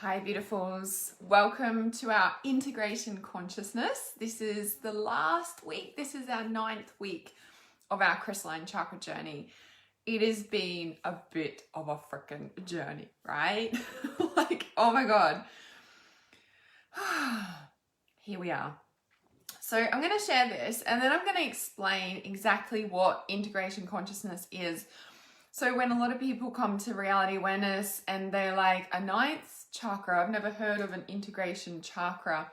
Hi beautifuls, welcome to our integration consciousness. This is the last week, this is our 9th week of our crystalline chakra journey. It has been a bit of a freaking journey, right? Like, oh my God. Here we are. So I'm going to share this and then I'm going to explain exactly what integration consciousness is. So when a lot of people come to reality awareness and they're like, a 9th chakra, I've never heard of an integration chakra.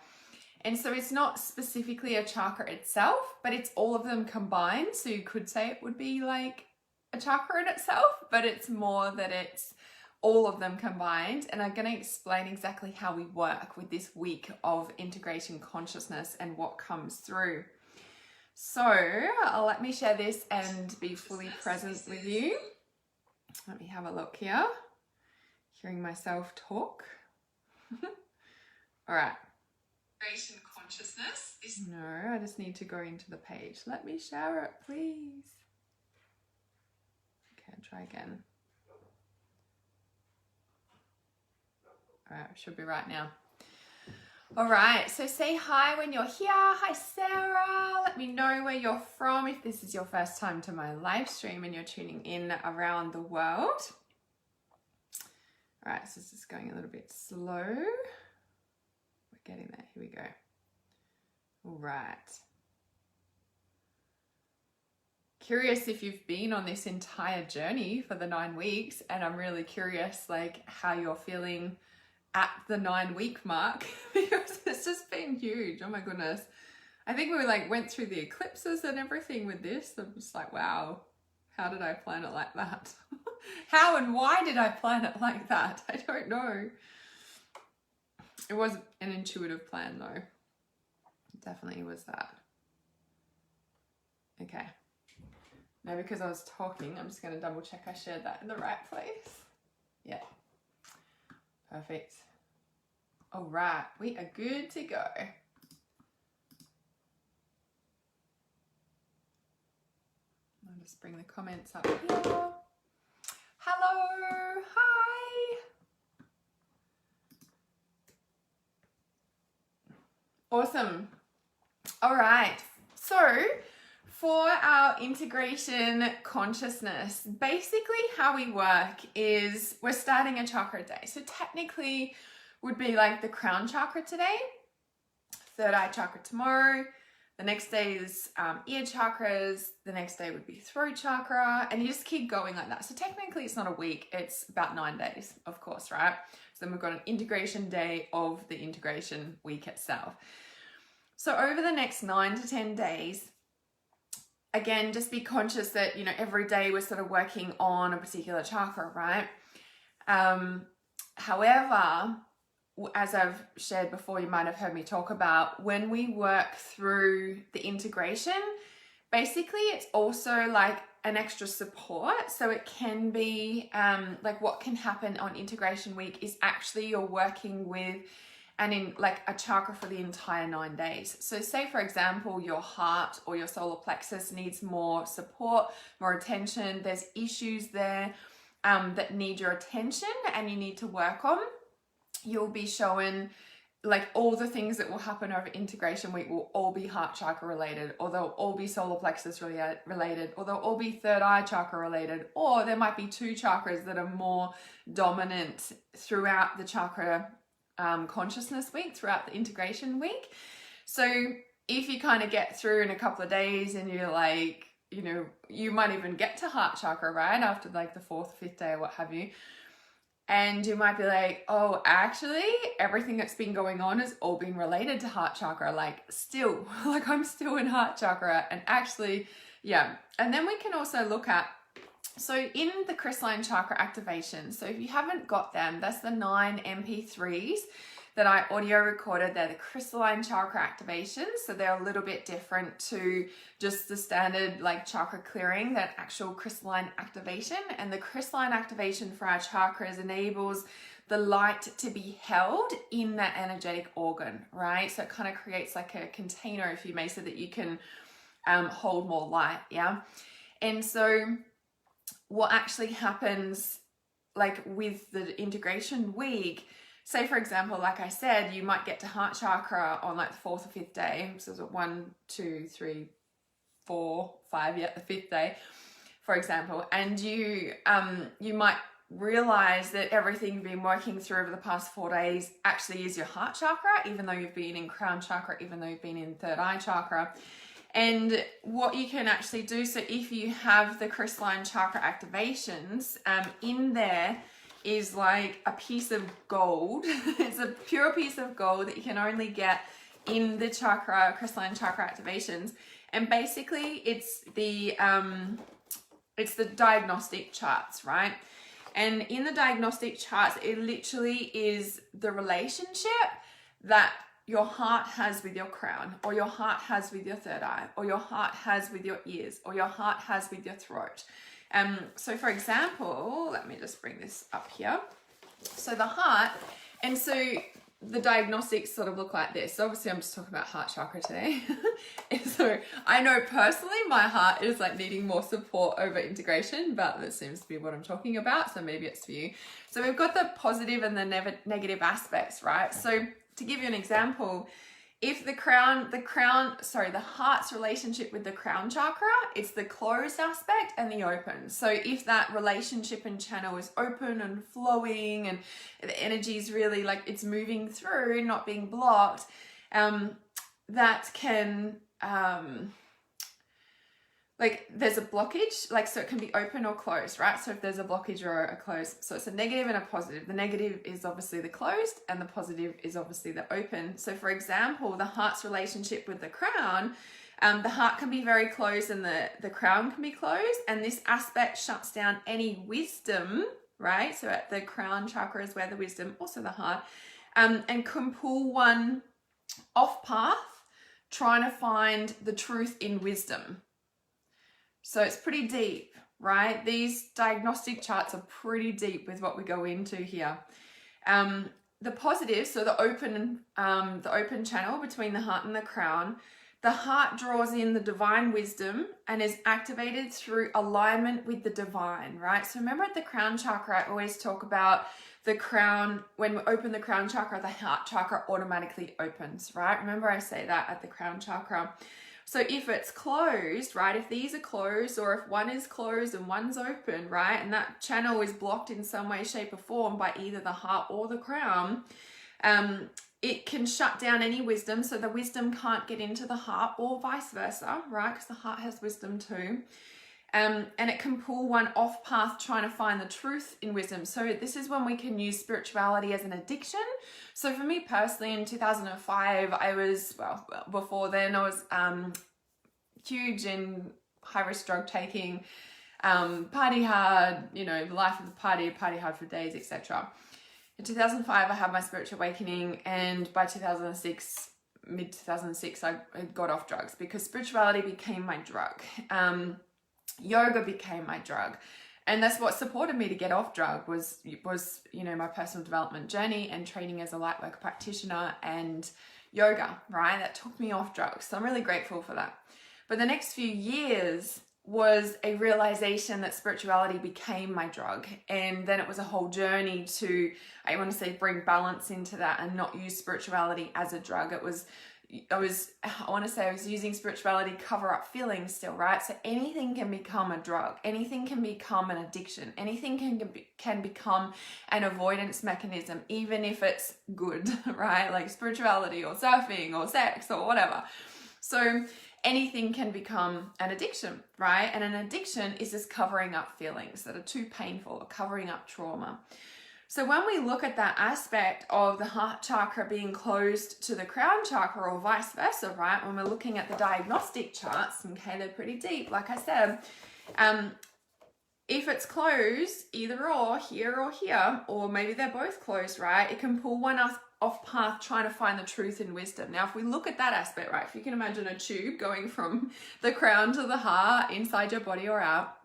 And so it's not specifically a chakra itself, but it's all of them combined. So you could say it would be like a chakra in itself, but it's more that it's all of them combined. And I'm going to explain exactly how we work with this week of integration consciousness and what comes through. So let me share this and be fully present with you. Let me have a look here. Hearing myself talk. All right. Integration consciousness is... No, I just need to go into the page. Let me share it, please. Okay, I'll try again. All right, should be right now. All right, so say hi when you're here. Hi, Sarah. Let me know where you're from if this is your first time to my live stream and you're tuning in around the world. All right, so this is going a little bit slow. We're getting there. Here we go. All right. Curious if you've been on this entire journey for the 9 weeks, and I'm really curious like how you're feeling at the 9-week mark because it's just been huge. Oh my goodness. I think we like went through the eclipses and everything with this. I'm just like, wow, how did I plan it like that? How and why did I plan it like that? I don't know. It was an intuitive plan though. It definitely was that. Okay. Now because I was talking, I'm just going to double check I shared that in the right place. Yeah. Perfect. All right, we are good to go. I'll just bring the comments up here. Hello, hi. Awesome. All right, so for our integration consciousness, basically how we work is we're starting a chakra day. So technically would be like the crown chakra today, third eye chakra tomorrow, the next day is ear chakras, the next day would be throat chakra, and you just keep going like that. So technically it's not a week, it's about 9 days, of course, right? So then we've got an integration day of the integration week itself. So over the next 9 to 10 days, again, just be conscious that, you know, every day we're sort of working on a particular chakra, right? However, as I've shared before, you might have heard me talk about, when we work through the integration, basically it's also like an extra support. So it can be like what can happen on integration week is actually you're working with and in like a chakra for the entire 9 days. So say for example, your heart or your solar plexus needs more support, more attention. There's issues there that need your attention and you need to work on. You'll be showing like all the things that will happen over integration week will all be heart chakra related, or they'll all be solar plexus related, or they'll all be third eye chakra related, or there might be 2 chakras that are more dominant throughout the chakra consciousness week, throughout the integration week. So if you kind of get through in a couple of days and you're like, you know, you might even get to heart chakra, right? After like the 4th, 5th day or what have you. And you might be like, oh, actually everything that's been going on has all been related to heart chakra. Like still, like I'm still in heart chakra and actually, yeah. And then we can also look at, so in the crystalline chakra activation, so if you haven't got them, that's the 9 MP3s that I audio recorded. They're the crystalline chakra activation. So they're a little bit different to just the standard like chakra clearing, that actual crystalline activation. And the crystalline activation for our chakras enables the light to be held in that energetic organ, right? So it kind of creates like a container, if you may, so that you can hold more light, yeah? And so what actually happens like with the integration week, say for example, like I said, you might get to heart chakra on like the 4th or 5th day. So it's 1, 2, 3, 4, 5, yeah, the 5th day, for example, and you might realize that everything you've been working through over the past 4 days actually is your heart chakra, even though you've been in crown chakra, even though you've been in third eye chakra. And what you can actually do, so if you have the crystalline chakra activations, in there is like a piece of gold. It's a pure piece of gold that you can only get in the chakra, crystalline chakra activations. And basically it's the diagnostic charts, right? And in the diagnostic charts, it literally is the relationship that your heart has with your crown, or your heart has with your third eye, or your heart has with your ears, or your heart has with your throat. So for example, let me just bring this up here. So the heart, and so the diagnostics sort of look like this. So obviously I'm just talking about heart chakra today. And so I know personally my heart is like needing more support over integration, but that seems to be what I'm talking about. So maybe it's for you. So we've got the positive and the negative aspects, right? So to give you an example, if the heart's relationship with the crown chakra, it's the closed aspect and the open. So if that relationship and channel is open and flowing and the energy is really like it's moving through, not being blocked, that can, like there's a blockage, like, so it can be open or closed, right? So if there's a blockage or a close, so it's a negative and a positive. The negative is obviously the closed and the positive is obviously the open. So for example, the heart's relationship with the crown, the heart can be very closed and the crown can be closed. And this aspect shuts down any wisdom, right? So at the crown chakra is where the wisdom, also the heart, and can pull one off path, trying to find the truth in wisdom. So it's pretty deep, right? These diagnostic charts are pretty deep with what we go into here. The positive, so the open channel between the heart and the crown, the heart draws in the divine wisdom and is activated through alignment with the divine, right? So remember at the crown chakra, I always talk about the crown. When we open the crown chakra, the heart chakra automatically opens, right? Remember I say that at the crown chakra. So if it's closed, right, if these are closed, or if one is closed and one's open, right, and that channel is blocked in some way, shape or form by either the heart or the crown, it can shut down any wisdom. So the wisdom can't get into the heart, or vice versa, right, because the heart has wisdom too. And it can pull one off path trying to find the truth in wisdom. So this is when we can use spirituality as an addiction. So for me personally, in 2005, I was, well before then, I was huge in high-risk drug taking, party hard, you know, the life of the party hard for days, etc. In 2005, I had my spiritual awakening, and by 2006, mid-2006, I got off drugs because spirituality became my drug. Yoga became my drug, and that's what supported me to get off drug was you know, my personal development journey and training as a light work practitioner and yoga, right? That took me off drugs, so I'm really grateful for that. But the next few years was a realization that spirituality became my drug, and then it was a whole journey to, I want to say, bring balance into that and not use spirituality as a drug. I want to say I was using spirituality to cover up feelings still, right? So anything can become a drug. Anything can become an addiction. Anything can become an avoidance mechanism, even if it's good, right? Like spirituality or surfing or sex or whatever. So anything can become an addiction, right? And an addiction is just covering up feelings that are too painful or covering up trauma. So when we look at that aspect of the heart chakra being closed to the crown chakra or vice versa, right? When we're looking at the diagnostic charts, okay, they're pretty deep, like I said, if it's closed, either or here, or maybe they're both closed, right? It can pull one off path trying to find the truth in wisdom. Now, if we look at that aspect, right, if you can imagine a tube going from the crown to the heart, inside your body or out,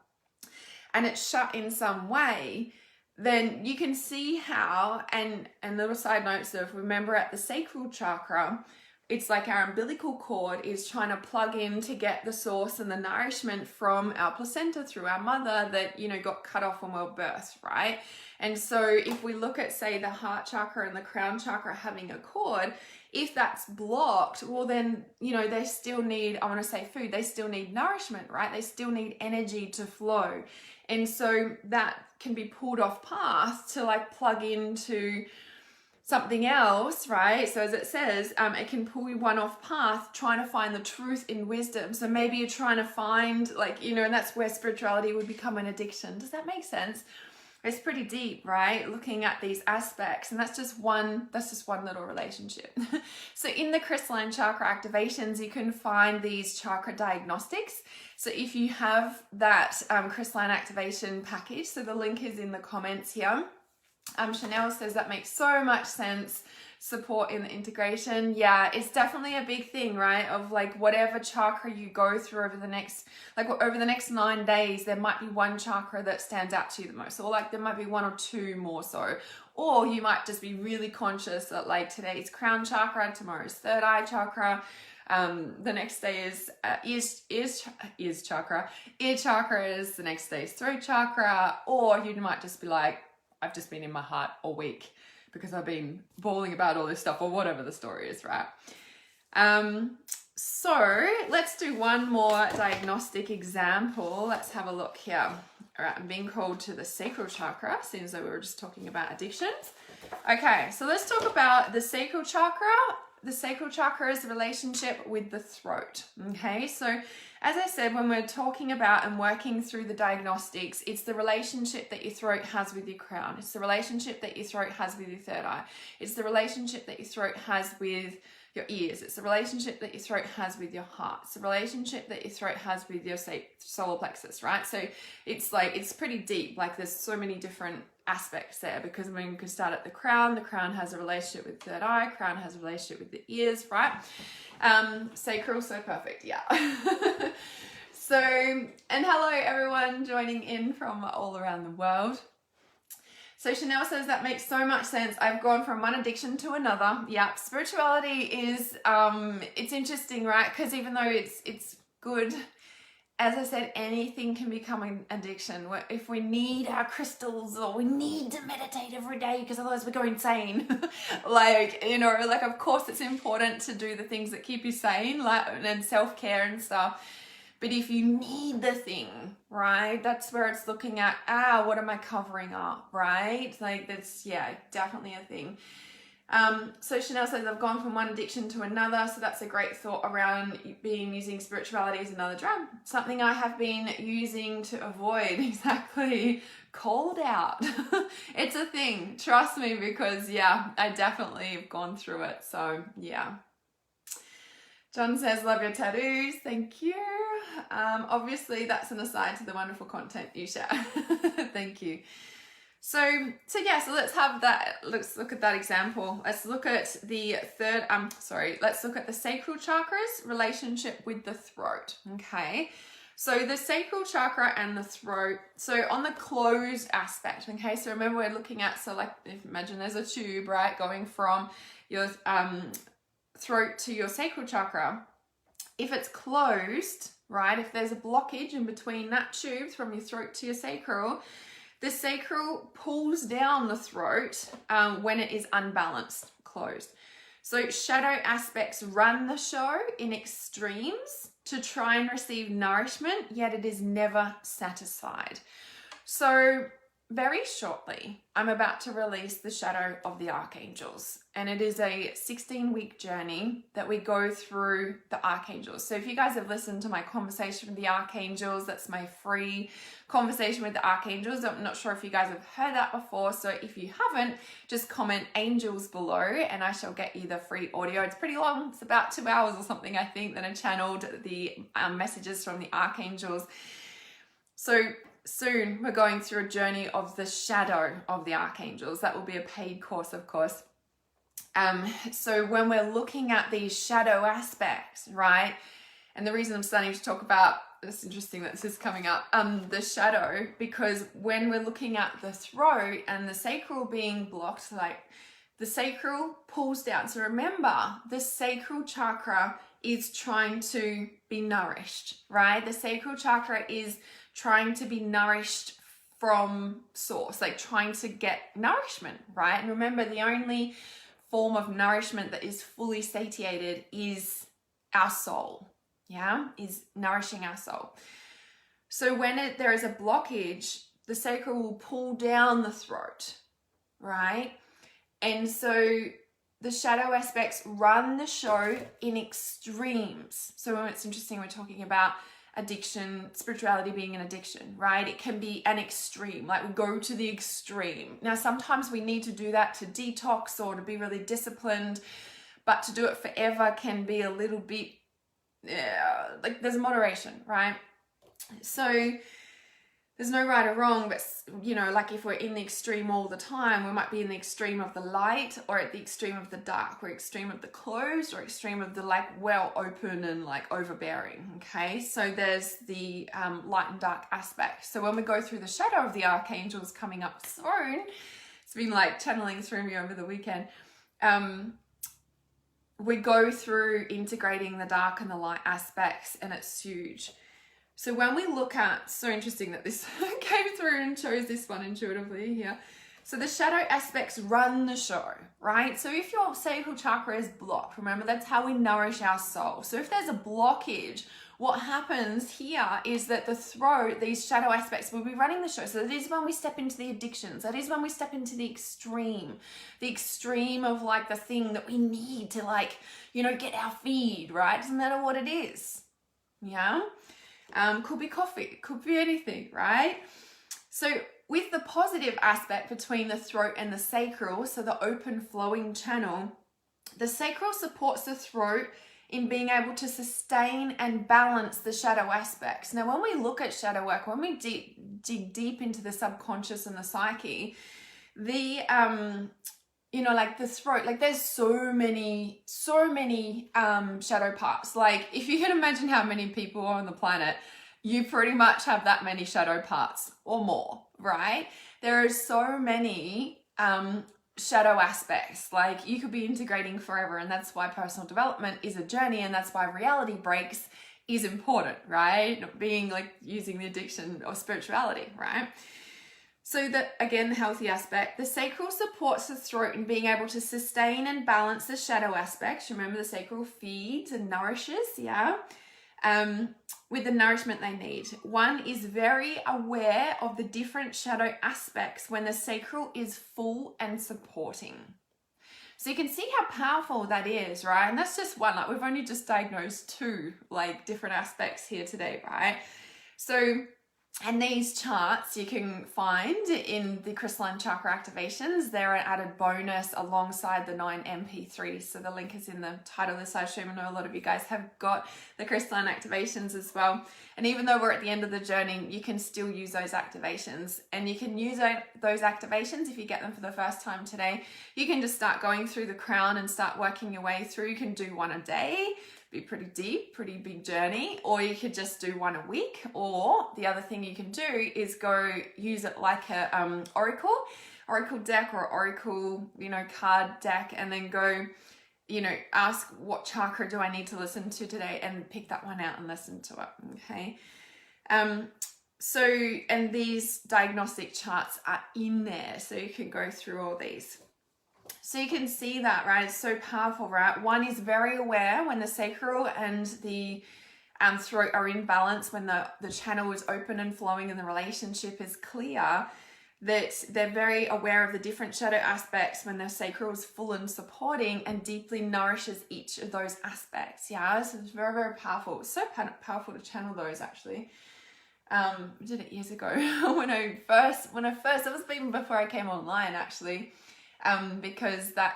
and it's shut in some way, then you can see how, and little side notes of, remember at the sacral chakra, it's like our umbilical cord is trying to plug in to get the source and the nourishment from our placenta through our mother that, you know, got cut off when we were birthed, right? And so if we look at, say, the heart chakra and the crown chakra having a cord, if that's blocked, well then, you know, they still need, I want to say food, they still need nourishment, right? They still need energy to flow. And so that can be pulled off path to like plug into something else, right? So as it says, it can pull you one off path trying to find the truth in wisdom. So maybe you're trying to find, like, you know, and that's where spirituality would become an addiction. Does that make sense? It's pretty deep, right? Looking at these aspects, and that's just one little relationship. So in the crystalline chakra activations, you can find these chakra diagnostics. So if you have that crystalline activation package, so the link is in the comments here. Chanel says that makes so much sense. Support in the integration. Yeah, it's definitely a big thing, right? Of like whatever chakra you go through over the next 9 days, there might be one chakra that stands out to you the most, or like there might be one or two more so, or you might just be really conscious that like today's crown chakra, tomorrow's third eye chakra, the next day is ear chakra, the next day is throat chakra, or you might just be like, I've just been in my heart all week because I've been bawling about all this stuff, or whatever the story is, right? So let's do one more diagnostic example. Let's have a look here. All right, I'm being called to the sacral chakra. Seems like we were just talking about addictions. Okay, so let's talk about the sacral chakra. The sacral chakra is the relationship with the throat. Okay, so as I said, when we're talking about and working through the diagnostics, it's the relationship that your throat has with your crown. It's the relationship that your throat has with your third eye. It's the relationship that your throat has with your ears. It's the relationship that your throat has with your heart. It's the relationship that your throat has with your solar plexus, right? So it's like, it's pretty deep. Like there's so many different aspects there, because when we can start at the crown has a relationship with the third eye, crown has a relationship with the ears, right? Sacral, so perfect, yeah. So, and hello everyone joining in from all around the world. So Chanel says that makes so much sense. I've gone from one addiction to another. Yeah, spirituality is, it's interesting, right? Because even though it's good, as I said, anything can become an addiction. If we need our crystals, or we need to meditate every day because otherwise we go insane. Like, you know, like of course it's important to do the things that keep you sane, like, and self-care and stuff. But if you need the thing, right, that's where it's looking at, what am I covering up, right? Like that's, yeah, definitely a thing. So Chanel says, I've gone from one addiction to another. So that's a great thought around using spirituality as another drug. Something I have been using to avoid, exactly, called out. It's a thing, trust me, because yeah, I definitely have gone through it. So yeah. John says, love your tattoos. Thank you. Obviously that's an aside to the wonderful content you share. Thank you. So yeah, so let's look at that example. Let's look at the let's look at the sacral chakra's relationship with the throat. Okay. So the sacral chakra and the throat, so on the closed aspect, okay, so remember we're looking at, so like, imagine there's a tube, right, going from your throat to your sacral chakra. If it's closed, right, if there's a blockage in between that tube from your throat to your sacral, the sacral pulls down the throat when it is unbalanced, closed. So shadow aspects run the show in extremes to try and receive nourishment, yet it is never satisfied. So very shortly, I'm about to release the Shadow of the Archangels, and it is a 16-week journey that we go through the Archangels. So if you guys have listened to my conversation with the Archangels, that's my free conversation with the Archangels. I'm not sure if you guys have heard that before, so if you haven't, just comment angels below and I shall get you the free audio. It's pretty long, it's about 2 hours or something, I think, that I channeled the messages from the Archangels. So soon we're going through a journey of the shadow of the archangels. That will be a paid course, of course. So when we're looking at these shadow aspects, right, and the reason I'm starting to talk about, it's interesting that this is coming up, the shadow, because when we're looking at the throat and the sacral being blocked, like the sacral pulls down. So remember, the sacral chakra is trying to be nourished, right? The sacral chakra is trying to be nourished from source, like trying to get nourishment, right? And remember, the only form of nourishment that is fully satiated is our soul, yeah, is nourishing our soul. So when there is a blockage, the sacral will pull down the throat, right? And so the shadow aspects run the show in extremes. So it's interesting, we're talking about addiction, spirituality being an addiction, right? It can be an extreme, like we go to the extreme. Now, sometimes we need to do that to detox or to be really disciplined, but to do it forever can be a little bit, like there's moderation, right? So there's no right or wrong, but you know, like if we're in the extreme all the time, we might be in the extreme of the light or at the extreme of the dark, or extreme of the closed or extreme of the like well open and like overbearing. Okay, so there's the light and dark aspect. So when we go through the shadow of the archangels coming up soon, it's been like channeling through me over the weekend. We go through integrating the dark and the light aspects, and it's huge. So when we look at, so interesting that this came through and chose this one intuitively here. So the shadow aspects run the show, right? So if your sacral chakra is blocked, remember that's how we nourish our soul. So if there's a blockage, what happens here is that the throat, these shadow aspects will be running the show. So that is when we step into the addictions. That is when we step into the extreme of like the thing that we need to like, you know, get our feed, right? Doesn't matter what it is, yeah? Could be coffee, could be anything, right? So with the positive aspect between the throat and the sacral, so the open flowing channel, the sacral supports the throat in being able to sustain and balance the shadow aspects. Now, when we look at shadow work, when we dig deep into the subconscious and the psyche, the you know, like the throat, like there's so many shadow parts. Like if you can imagine how many people are on the planet, you pretty much have that many shadow parts or more, right? There are so many shadow aspects. Like you could be integrating forever, and that's why personal development is a journey, and that's why reality breaks is important, right? Not being like using the addiction or spirituality, right? So that, again, the healthy aspect, the sacral supports the throat in being able to sustain and balance the shadow aspects. Remember, the sacral feeds and nourishes, yeah, with the nourishment they need. One is very aware of the different shadow aspects when the sacral is full and supporting. So you can see how powerful that is, right? And that's just one, like we've only just diagnosed two like different aspects here today, right? So, and these charts you can find in the Crystalline Chakra activations. They're an added bonus alongside the 9 MP3s. So the link is in the title of this live stream. I know a lot of you guys have got the Crystalline activations as well. And even though we're at the end of the journey, you can still use those activations. And you can use those activations if you get them for the first time today. You can just start going through the crown and start working your way through. You can do one a day. Be pretty deep, pretty big journey, or you could just do one a week. Or the other thing you can do is go use it like a oracle deck or oracle, you know, card deck, and then go, you know, ask what chakra do I need to listen to today, and pick that one out and listen to it. Okay. So, and these diagnostic charts are in there, so you can go through all these. So you can see that, right? It's so powerful, right? One is very aware when the sacral and the throat are in balance, when the channel is open and flowing and the relationship is clear, that they're very aware of the different shadow aspects when the sacral is full and supporting and deeply nourishes each of those aspects. Yeah, so it's very, very powerful. It's so powerful to channel those, actually. I did it years ago when I first, that was even before I came online, actually. Because that,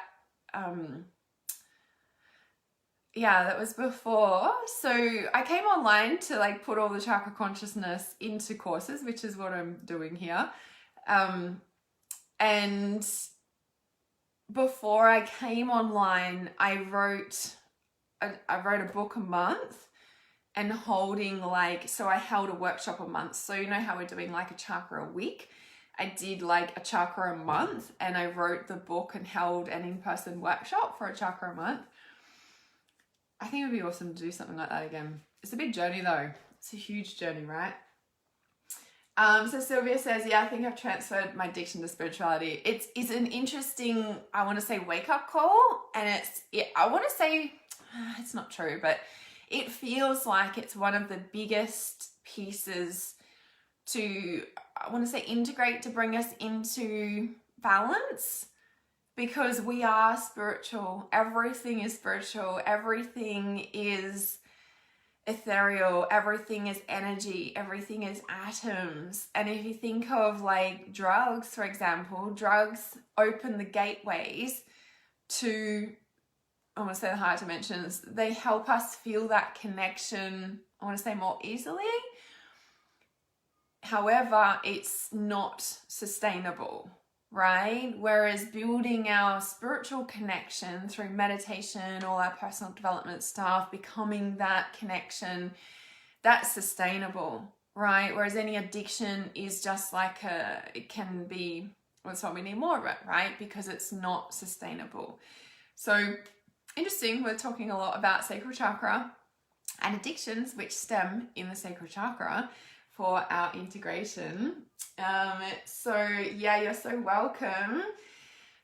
that was before. So I came online to like put all the chakra consciousness into courses, which is what I'm doing here. And before I came online, I wrote a book a month and holding like, so I held a workshop a month. So you know how we're doing like a chakra a week. I did like a chakra a month, and I wrote the book and held an in-person workshop for a chakra a month. I think it would be awesome to do something like that again. It's a big journey though. It's a huge journey, right? So Sylvia says, yeah, I think I've transferred my addiction to spirituality. It's an interesting, I want to say, wake-up call. And I want to say, it's not true, but it feels like it's one of the biggest pieces to, I want to say, integrate, to bring us into balance, because we are spiritual. Everything is spiritual. Everything is ethereal. Everything is energy. Everything is atoms. And if you think of like drugs, for example, drugs open the gateways to, I want to say, the higher dimensions. They help us feel that connection, I want to say, more easily. However, it's not sustainable, right? Whereas building our spiritual connection through meditation, all our personal development stuff, becoming that connection, that's sustainable, right? Whereas any addiction is just like it can be, well, that's why we need more of it, right? Because it's not sustainable. So interesting, we're talking a lot about sacral chakra and addictions which stem in the sacral chakra for our integration. So yeah, you're so welcome.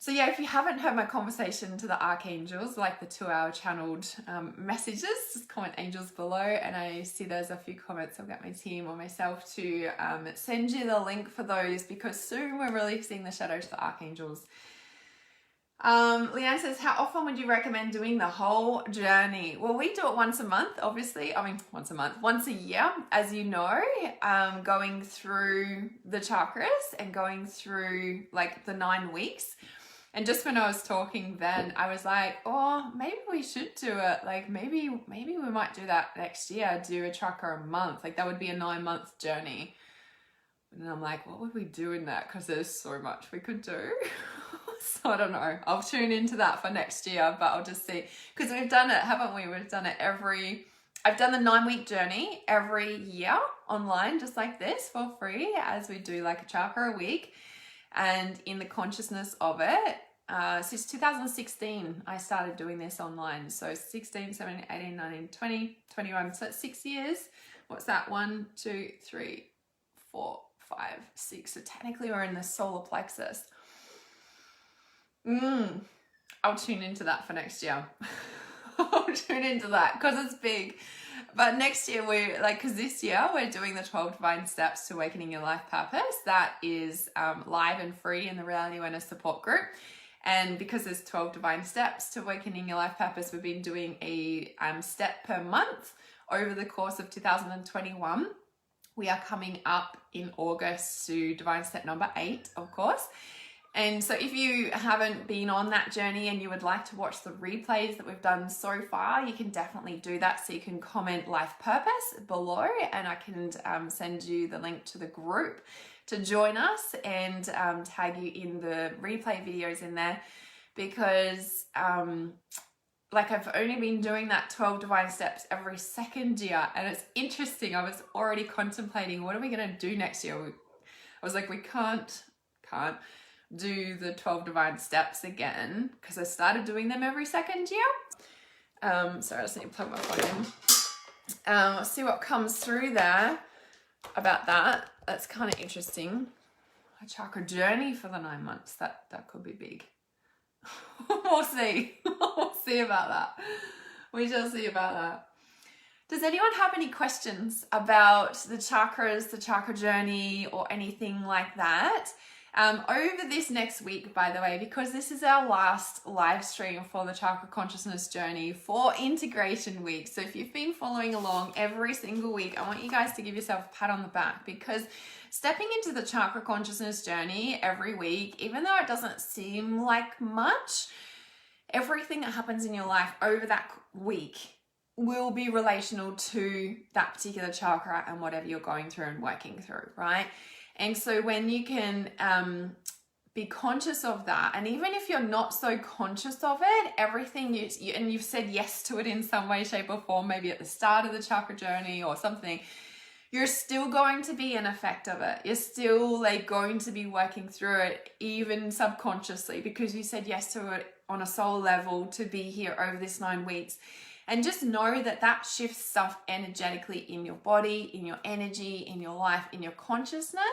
So yeah, if you haven't heard my conversation to the archangels, like the 2-hour channeled messages, just comment angels below, and I see there's a few comments. I'll get my team or myself to send you the link for those, because soon we're releasing the shadow to the archangels. Leanne says, how often would you recommend doing the whole journey? Well, we do it once a month, obviously. I mean, once a month, once a year, as you know, going through the chakras and going through like the 9 weeks. And just when I was talking then, I was like, oh, maybe we should do it. Like maybe we might do that next year, do a chakra a month. Like that would be a 9-month journey. And I'm like, what would we do in that? Because there's so much we could do. So I don't know. I'll tune into that for next year, but I'll just see. Because we've done it, haven't we? We've done it I've done the 9-week journey every year online, just like this, for free, as we do like a chakra a week. And in the consciousness of it, since 2016, I started doing this online. So 16, 17, 18, 19, 20, 21. So that's 6 years. What's that? 1, 2, 3, 4, 5, 6. So technically we're in the solar plexus. I'll tune into that for next year. I'll tune into that because it's big. But next year because this year we're doing the 12 Divine Steps to Awakening Your Life Purpose. That is live and free in the Reality Awareness Support Group. And because there's 12 Divine Steps to Awakening Your Life Purpose, we've been doing a step per month over the course of 2021. We are coming up in August to Divine Step number 8, of course. And so if you haven't been on that journey and you would like to watch the replays that we've done so far, you can definitely do that. So you can comment life purpose below, and I can send you the link to the group to join us and tag you in the replay videos in there, because like I've only been doing that 12 Divine Steps every second year. And it's interesting. I was already contemplating, what are we going to do next year? I was like, we can't do the 12 Divine Steps again, because I started doing them every second year. So I just need to plug my phone in. Let's see what comes through there about that. That's kind of interesting. A chakra journey for the 9 months. That could be big. We'll see. We'll see about that. We shall see about that. Does anyone have any questions about the chakras, the chakra journey, or anything like that? Over this next week, by the way, because this is our last live stream for the Chakra Consciousness Journey for Integration Week. So if you've been following along every single week, I want you guys to give yourself a pat on the back, because stepping into the Chakra Consciousness Journey every week, even though it doesn't seem like much, everything that happens in your life over that week will be relational to that particular chakra and whatever you're going through and working through, right? And so when you can be conscious of that, and even if you're not so conscious of it, everything and you've said yes to it in some way, shape or form, maybe at the start of the chakra journey or something, you're still going to be an effect of it. You're still like going to be working through it, even subconsciously, because you said yes to it on a soul level to be here over this 9 weeks. And just know that that shifts stuff energetically in your body, in your energy, in your life, in your consciousness.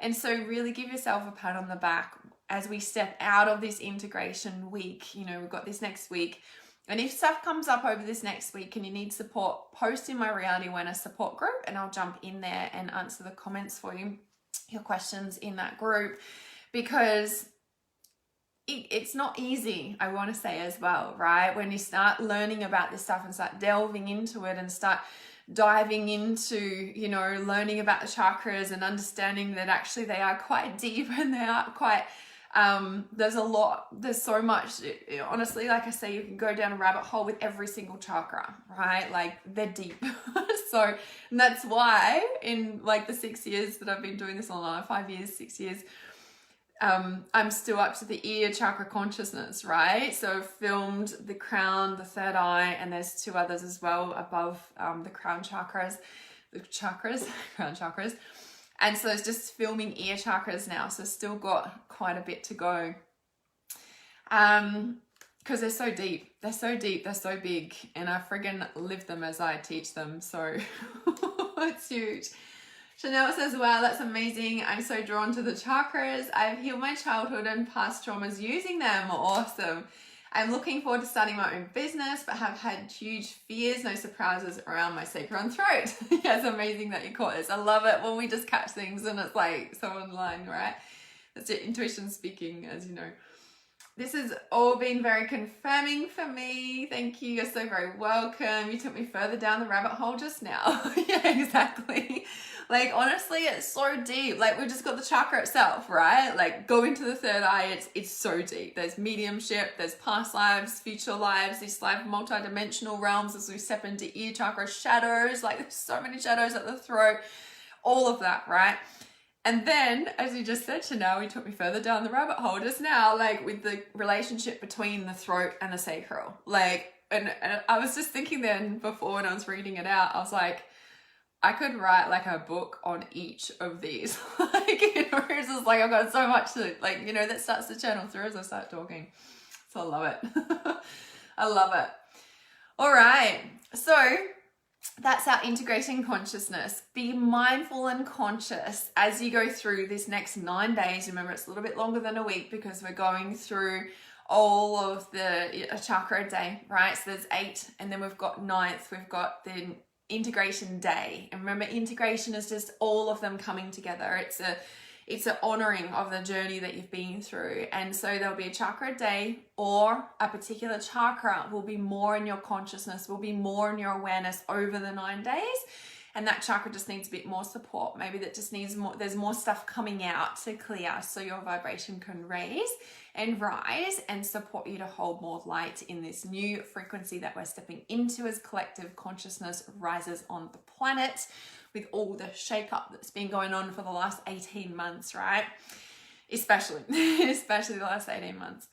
And so really give yourself a pat on the back as we step out of this integration week. You know, we've got this next week. And if stuff comes up over this next week and you need support, post in my Reality Awareness support group and I'll jump in there and answer the comments for you, your questions in that group, because it's not easy, I want to say as well, right? When you start learning about this stuff and start delving into it and start diving into, you know, learning about the chakras and understanding that actually they are quite deep and they are quite, there's so much, honestly, like I say, you can go down a rabbit hole with every single chakra, right? Like they're deep. So and that's why in like the 6 years that I've been doing this online, 5 years, 6 years, I'm still up to the ear chakra consciousness, right? So I've filmed the crown, the third eye, and there's 2 others as well above the crown chakras, crown chakras. And so it's just filming ear chakras now. So still got quite a bit to go. Because they're so deep. They're so deep. They're so big. And I friggin' live them as I teach them. So it's huge. Chanel says, wow, that's amazing. I'm so drawn to the chakras. I've healed my childhood and past traumas using them. Awesome. I'm looking forward to starting my own business, but have had huge fears, no surprises around my sacral and throat. Yeah, it's amazing that you caught this. I love it when we just catch things and it's like so online, right? That's your intuition speaking, as you know. This has all been very confirming for me. Thank you. You're so very welcome. You took me further down the rabbit hole just now. Yeah, exactly. Like, honestly, it's so deep. Like, we've just got the chakra itself, right? Like, go into the third eye, it's so deep. There's mediumship, there's past lives, future lives, this life, multi-dimensional realms as we step into ear chakra shadows. Like, there's so many shadows at the throat. All of that, right? And then, as you just said, Chanel, you took me further down the rabbit hole just now, like with the relationship between the throat and the sacral. Like, and I was just thinking then before when I was reading it out, I was like, I could write like a book on each of these. Like, you know, it's just like I've got so much to, like, you know, that starts to channel through as I start talking. So I love it. I love it. All right. So that's our integrating consciousness. Be mindful and conscious as you go through this next 9 days. Remember, it's a little bit longer than a week because we're going through all of the chakra a day, right? So there's 8, and then we've got 9th, we've got the integration day. And remember, integration is just all of them coming together. It's an honoring of the journey that you've been through. And so there'll be a chakra a day, or a particular chakra will be more in your consciousness, will be more in your awareness over the 9 days. And that chakra just needs a bit more support. Maybe that just needs more, there's more stuff coming out to clear so your vibration can raise and rise and support you to hold more light in this new frequency that we're stepping into as collective consciousness rises on the planet, with all the shake-up that's been going on for the last 18 months, right? Especially the last 18 months.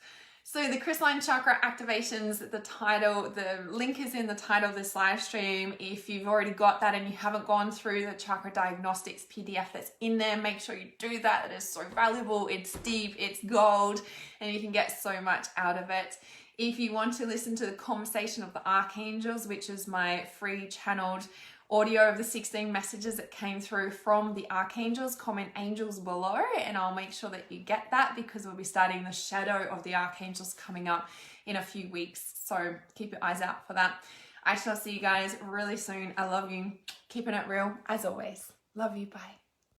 So the Crystalline Chakra activations, the title, the link is in the title of this live stream. If you've already got that and you haven't gone through the Chakra Diagnostics PDF that's in there, make sure you do that. It is so valuable. It's deep, it's gold, and you can get so much out of it. If you want to listen to the Conversation of the Archangels, which is my free channeled audio of the 16 messages that came through from the archangels, comment angels below, and I'll make sure that you get that, because we'll be starting the shadow of the archangels coming up in a few weeks. So keep your eyes out for that. I shall see you guys really soon. I love you. Keeping it real as always. Love you. Bye.